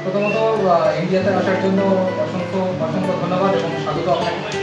প্রথমত ইন্ডিয়াতে আসার জন্য অসংখ্য অসংখ্য ধন্যবাদ এবং স্বাগত আপনাকে।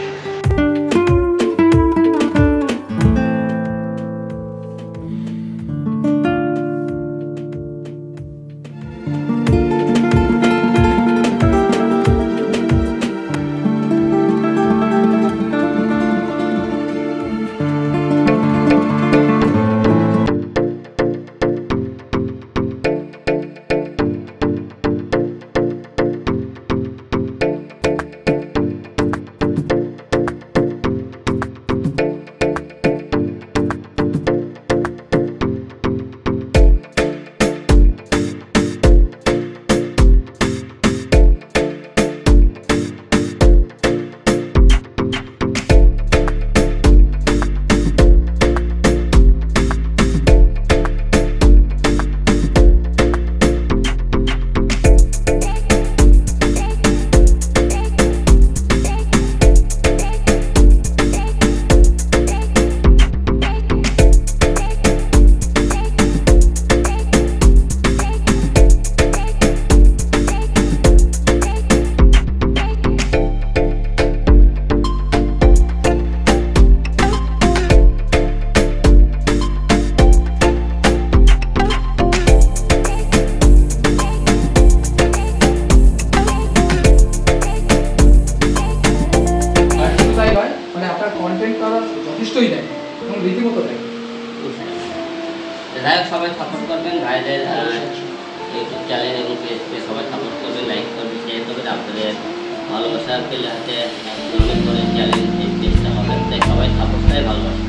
যথেষ্টই দেয় এবং রীতিমতো দেয়। সবাই সাপোর্ট করবেন ভাইদের ইউটিউব চ্যানেল এবং পেজকে সবাই সাপোর্ট করবেন, লাইক করবেন, শেয়ার করবেন। আপনাদের ভালোবাসার পেলে হাতে মনে করে চ্যালেঞ্জ এই পেজটা হবে, তাই সবাই সাপোর্টটাই ভালোবাসা।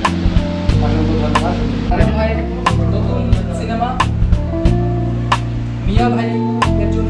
অসংখ্য ধন্যবাদ। আরেক ভাই নতুন সিনেমা মিয়া ভাই এর জন্য